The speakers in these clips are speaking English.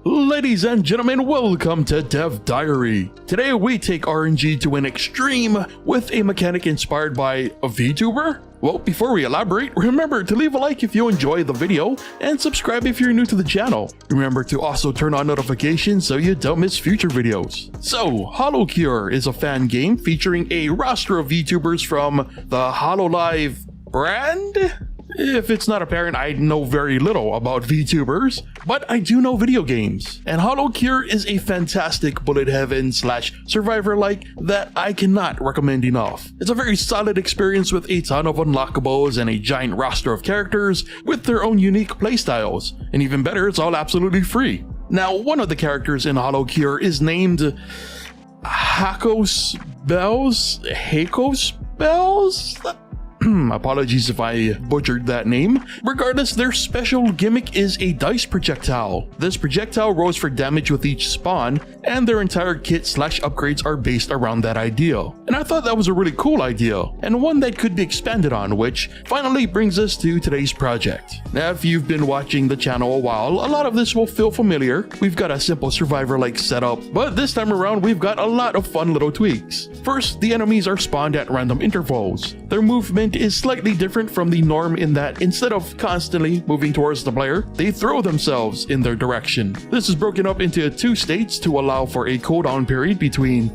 Ladies and gentlemen, welcome to Dev Diary. Today we take RNG to an extreme with a mechanic inspired by a VTuber. Well, before we elaborate, remember to leave a like if you enjoy the video and subscribe if you're new to the channel. Remember to also turn on notifications so you don't miss future videos. So, HoloCure is a fan game featuring a roster of VTubers from the HoloLive brand? If it's not apparent, I know very little about VTubers, but I do know video games. And HoloCure is a fantastic bullet heaven / survivor-like that I cannot recommend enough. It's a very solid experience with a ton of unlockables and a giant roster of characters with their own unique playstyles. And even better, it's all absolutely free. Now, one of the characters in HoloCure is named Hakos Bells? Apologies if I butchered that name. Regardless, their special gimmick is a dice projectile. This projectile rolls for damage with each spawn, and their entire kit / upgrades are based around that idea. And I thought that was a really cool idea, and one that could be expanded on, which finally brings us to today's project. Now, if you've been watching the channel a while, a lot of this will feel familiar. We've got a simple survivor-like setup, but this time around we've got a lot of fun little tweaks. First, the enemies are spawned at random intervals. Their movement is slightly different from the norm in that instead of constantly moving towards the player, they throw themselves in their direction. This is broken up into 2 states to allow for a cooldown period between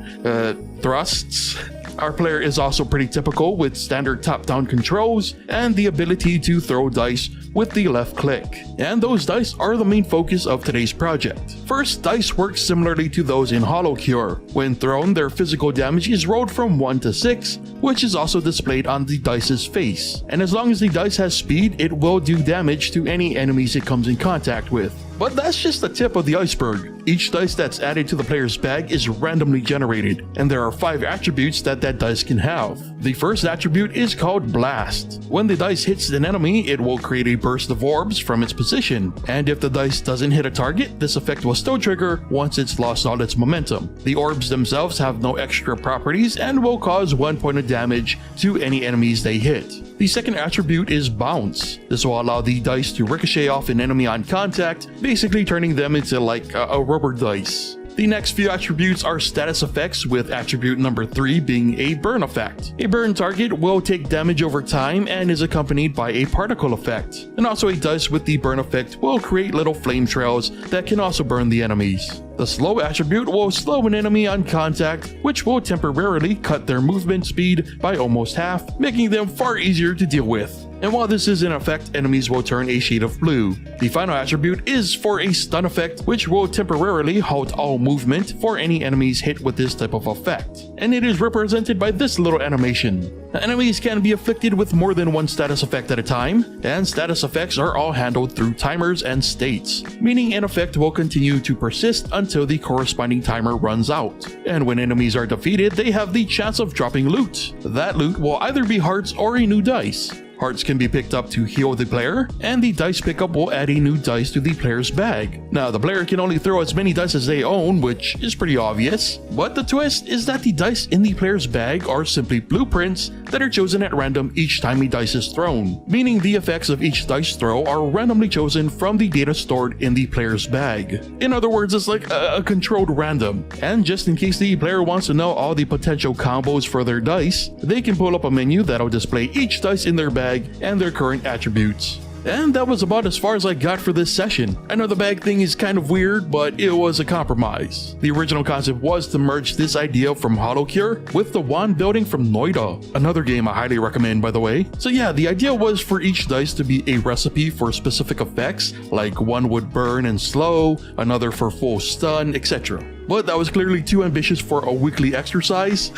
thrusts. Our player is also pretty typical with standard top-down controls and the ability to throw dice with the left click. And those dice are the main focus of today's project. First, dice work similarly to those in HoloCure. When thrown, their physical damage is rolled from 1 to 6, which is also displayed on the dice's face. And as long as the dice has speed, it will do damage to any enemies it comes in contact with. But that's just the tip of the iceberg. Each dice that's added to the player's bag is randomly generated, and there are 5 attributes that dice can have. The first attribute is called Blast. When the dice hits an enemy, it will create a burst of orbs from its position, and if the dice doesn't hit a target, this effect will still trigger once it's lost all its momentum. The orbs themselves have no extra properties and will cause 1 point of damage to any enemies they hit. The second attribute is Bounce. This will allow the dice to ricochet off an enemy on contact, basically turning them into like a rubber dice. The next few attributes are status effects, with attribute number 3 being a burn effect. A burn target will take damage over time and is accompanied by a particle effect. And also a dice with the burn effect will create little flame trails that can also burn the enemies. The slow attribute will slow an enemy on contact, which will temporarily cut their movement speed by almost half, making them far easier to deal with. And while this is in effect, enemies will turn a shade of blue. The final attribute is for a stun effect, which will temporarily halt all movement for any enemies hit with this type of effect. And it is represented by this little animation. Now, enemies can be afflicted with more than 1 status effect at a time, and status effects are all handled through timers and states, meaning an effect will continue to persist until the corresponding timer runs out. And when enemies are defeated, they have the chance of dropping loot. That loot will either be hearts or a new dice. Hearts can be picked up to heal the player, and the dice pickup will add a new dice to the player's bag. Now, the player can only throw as many dice as they own, which is pretty obvious, but the twist is that the dice in the player's bag are simply blueprints that are chosen at random each time a dice is thrown, meaning the effects of each dice throw are randomly chosen from the data stored in the player's bag. In other words, it's like a controlled random. And just in case the player wants to know all the potential combos for their dice, they can pull up a menu that'll display each dice in their bag and their current attributes. And that was about as far as I got for this session. I know the bag thing is kind of weird, but it was a compromise. The original concept was to merge this idea from HoloCure with the wand building from Noida, another game I highly recommend, by the way. So yeah, the idea was for each dice to be a recipe for specific effects, like one would burn and slow, another for full stun, etc. But that was clearly too ambitious for a weekly exercise,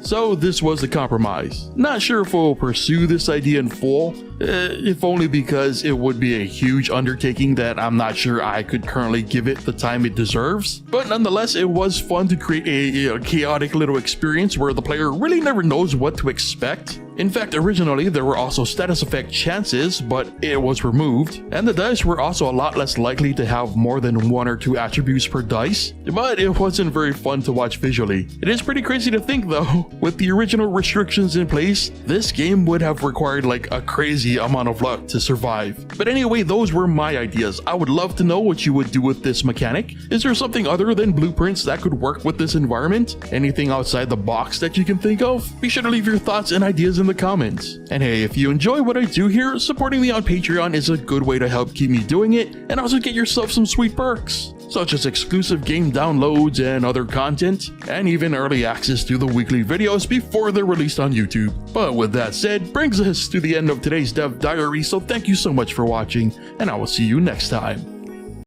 so this was the compromise. Not sure if we'll pursue this idea in full, if only because it would be a huge undertaking that I'm not sure I could currently give it the time it deserves. But nonetheless, it was fun to create a chaotic little experience where the player really never knows what to expect. In fact, originally there were also status effect chances, but it was removed, and the dice were also a lot less likely to have more than 1 or 2 attributes per dice, but it wasn't very fun to watch visually. It is pretty crazy to think though, with the original restrictions in place, this game would have required like a crazy amount of luck to survive. But anyway, those were my ideas. I would love to know what you would do with this mechanic. Is there something other than blueprints that could work with this environment? Anything outside the box that you can think of? Be sure to leave your thoughts and ideas in the comments. And hey, if you enjoy what I do here, supporting me on Patreon is a good way to help keep me doing it and also get yourself some sweet perks, such as exclusive game downloads and other content, and even early access to the weekly videos before they're released on YouTube. But with that said, brings us to the end of today's Dev Diary, so thank you so much for watching, and I will see you next time.